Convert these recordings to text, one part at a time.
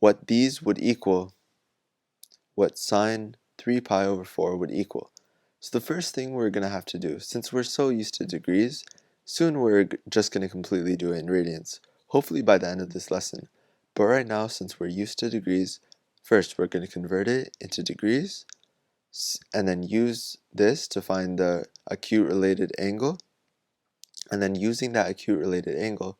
what these would equal, what sine 3 pi over 4 would equal. So the first thing we're going to have to do, since we're so used to degrees, soon we're just going to completely do it in radians, hopefully by the end of this lesson. But right now, since we're used to degrees, first we're going to convert it into degrees, and then use this to find the acute related angle. And then using that acute related angle,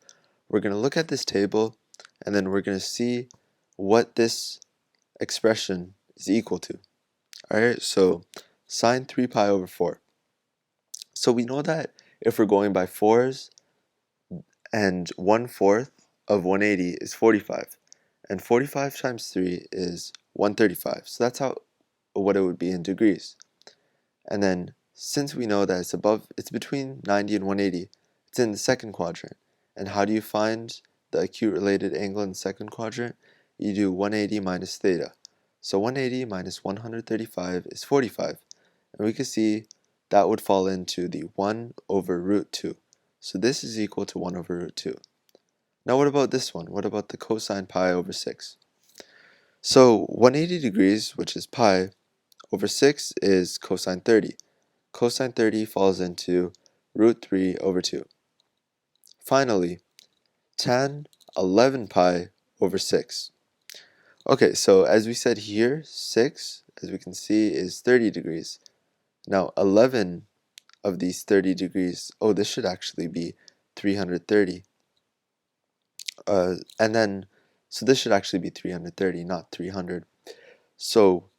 we're going to look at this table, and then we're going to see what this expression is equal to. Alright, so sine 3 pi over 4. So we know that if we're going by 4s, and 1/4 of 180 is 45, and 45 times 3 is 135. So that's what it would be in degrees. And then since we know that it's between 90 and 180, it's in the second quadrant. And how do you find the acute related angle in the second quadrant? You do 180 minus theta. So 180 minus 135 is 45. And we can see that would fall into the 1 over root 2. So this is equal to 1 over root 2. Now what about this one? What about the cosine pi over 6? So 180 degrees, which is pi, over 6 is cosine 30. Cosine 30 falls into root 3 over 2. Finally, tan 11 pi over 6. Okay, so as we said here, 6, as we can see, is 30 degrees. Now 11 of these 30 degrees, oh, this should actually be 330. And then, so this should actually be 330, not 300. So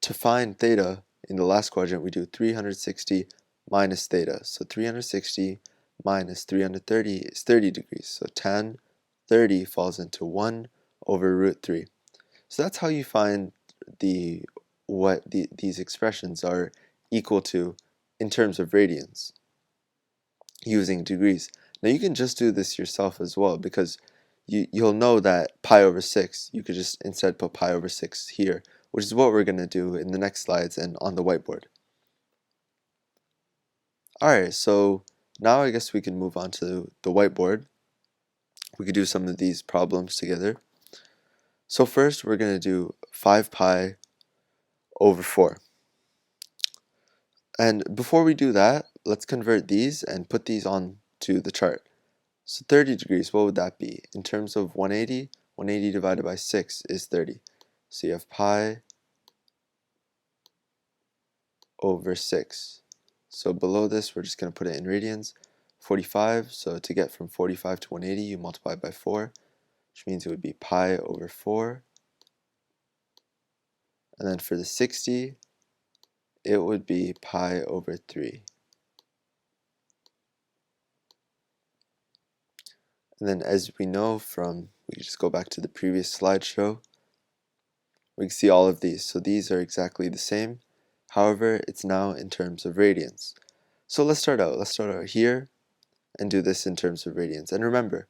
to find theta in the last quadrant, we do 360 minus theta. So 360 minus 330 is 30 degrees. So tan 30 falls into 1 over root 3. So that's how you find what these expressions are equal to in terms of radians using degrees. Now you can just do this yourself as well, because you'll know that pi over 6, you could just instead put pi over 6 here, which is what we're going to do in the next slides and on the whiteboard. Alright, so now I guess we can move on to the whiteboard. We could do some of these problems together. So first we're going to do 5 pi over 4. And before we do that, let's convert these and put these on to the chart. So 30 degrees, what would that be? In terms of 180, 180 divided by 6 is 30. So you have pi over 6. So below this, we're just going to put it in radians. 45, so to get from 45 to 180, you multiply by 4, which means it would be pi over 4. And then for the 60, it would be pi over 3. And then as we know from, we can just go back to the previous slideshow, we can see all of these. So these are exactly the same. However, it's now in terms of radians. So let's start out. Let's start out here and do this in terms of radians. And remember,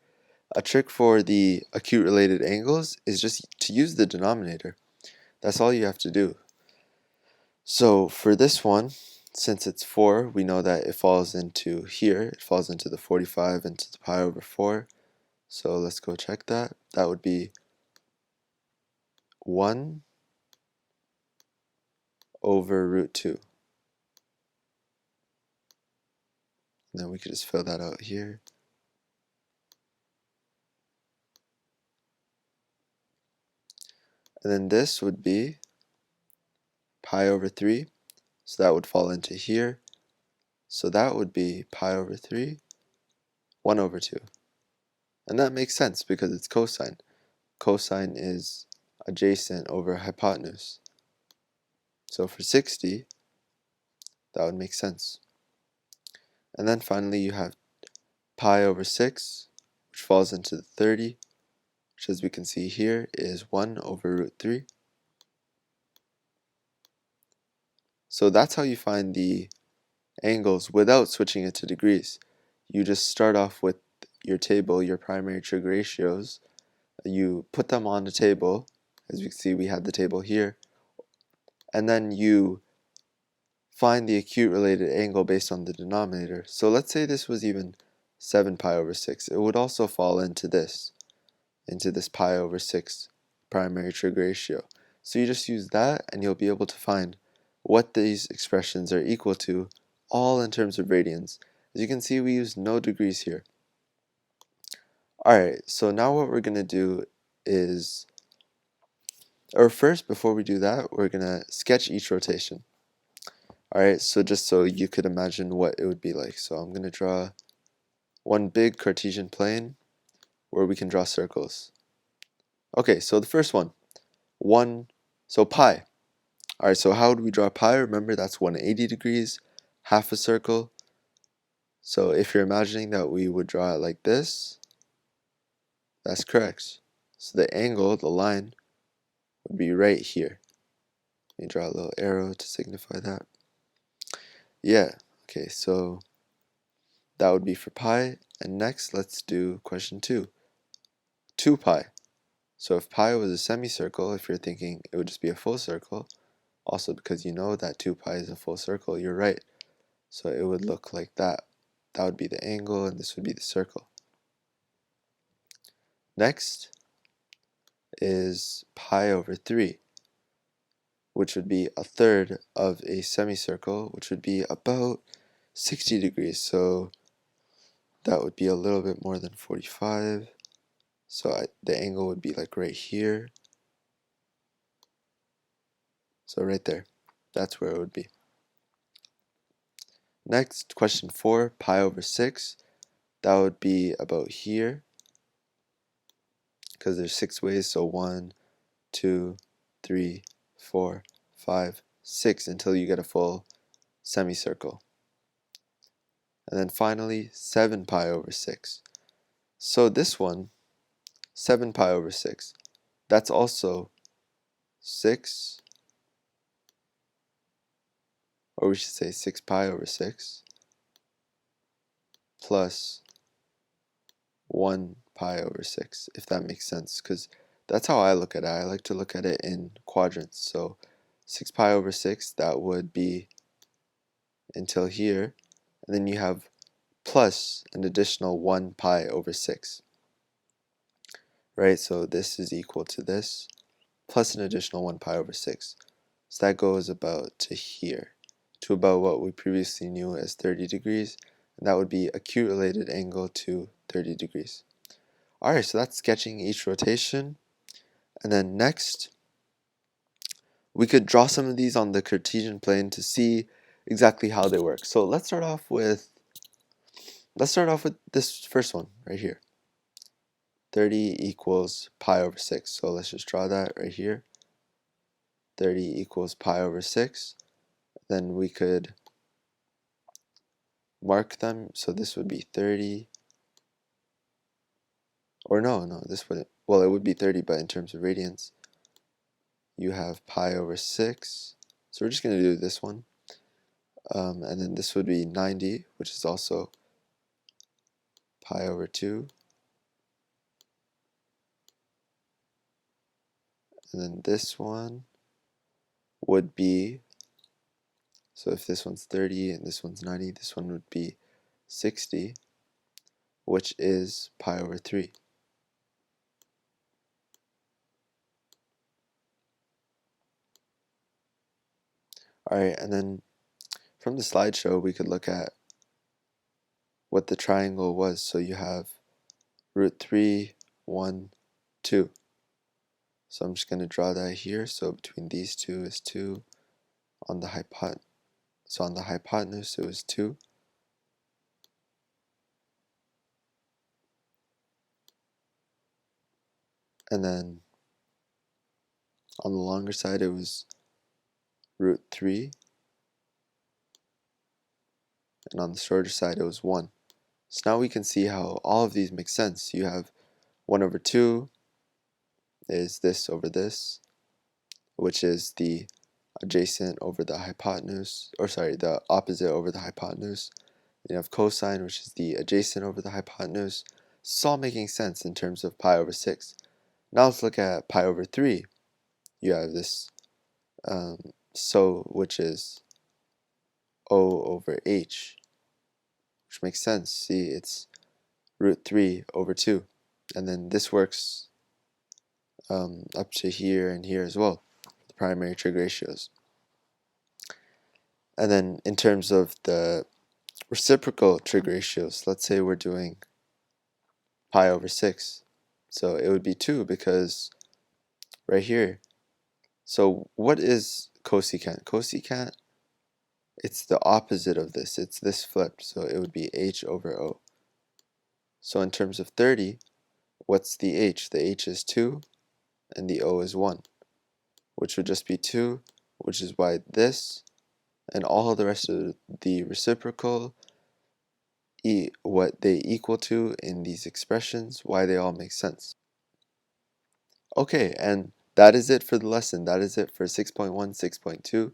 a trick for the acute related angles is just to use the denominator. That's all you have to do. So for this one, since it's 4, we know that it falls into here. It falls into the 45 into the pi over 4. So let's go check that. That would be 1 over root 2. And then we could just fill that out here. And then this would be pi over 3. So that would fall into here. So that would be pi over 3, 1 over 2. And that makes sense because it's cosine. Cosine is adjacent over hypotenuse. So for 60, that would make sense. And then finally you have pi over 6, which falls into the 30, which as we can see here is 1 over root 3. So that's how you find the angles without switching it to degrees. You just start off with your table, your primary trig ratios. You put them on the table. As you can see, we have the table here. And then you find the acute related angle based on the denominator. So let's say this was even 7 pi over 6. It would also fall into this pi over 6 primary trig ratio. So you just use that and you'll be able to find what these expressions are equal to, all in terms of radians. As you can see, we use no degrees here. Alright, so now what we're going to do is, or first, before we do that, we're going to sketch each rotation. Alright, so just so you could imagine what it would be like. So I'm going to draw one big Cartesian plane where we can draw circles. Okay, so the first one, so pi. Alright, so how would we draw pi? Remember, that's 180 degrees, half a circle. So if you're imagining that we would draw it like this, that's correct. So the angle, the line, would be right here. Let me draw a little arrow to signify that. Yeah, okay, so that would be for pi. And next, let's do question 2. 2 pi. So if pi was a semicircle, if you're thinking it would just be a full circle, also because you know that 2 pi is a full circle, you're right. So it would look like that. That would be the angle, and this would be the circle. Next is pi over 3, which would be a third of a semicircle, which would be about 60 degrees. So that would be a little bit more than 45. So the angle would be like right here. So right there. That's where it would be. Next, question 4, pi over 6. That would be about here, because there's 6 ways, so 1, 2, 3, 4, 5, 6, until you get a full semicircle. And then finally, 7 pi over 6. So this one, 7 pi over 6, that's also 6, or we should say 6 pi over 6, plus 1 pi over 6, if that makes sense, because that's how I look at it. I like to look at it in quadrants. So 6 pi over 6, that would be until here, and then you have plus an additional 1 pi over 6, right? So this is equal to this, plus an additional 1 pi over 6. So that goes about to here, to about what we previously knew as 30 degrees, and that would be acute related angle to 30 degrees. Alright, so that's sketching each rotation. And then next, we could draw some of these on the Cartesian plane to see exactly how they work. So let's start off with this first one right here. 30 equals pi over 6. So let's just draw that right here. 30 equals pi over 6. Then we could mark them. So this would be 30. Or no, this wouldn't. Well, it would be 30, but in terms of radians, you have pi over 6. So we're just going to do this one. And then this would be 90, which is also pi over 2. And then this one would be, so if this one's 30 and this one's 90, this one would be 60, which is pi over 3. Alright, and then from the slideshow, we could look at what the triangle was. So you have root 3, 1, 2. So I'm just going to draw that here. So between these two is 2. On the hypotenuse it was 2. And then on the longer side it was root 3. And on the shorter side it was 1. So now we can see how all of these make sense. You have 1 over 2 is this over this, which is the adjacent over the hypotenuse, or sorry, the opposite over the hypotenuse. You have cosine, which is the adjacent over the hypotenuse. It's all making sense in terms of pi over 6. Now let's look at pi over 3. You have this which is O over H, which makes sense. See, it's root 3 over 2. And then this works up to here and here as well, the primary trig ratios. And then in terms of the reciprocal trig ratios, let's say we're doing pi over 6. So it would be 2 because right here. So what is cosecant? Cosecant, it's the opposite of this. It's this flipped. So it would be h over o. So in terms of 30, what's the h? The h is 2 and the o is 1, which would just be 2, which is why this and all the rest of the reciprocal, what they equal to in these expressions, why they all make sense. Okay, and that is it for the lesson. That is it for 6.1, 6.2.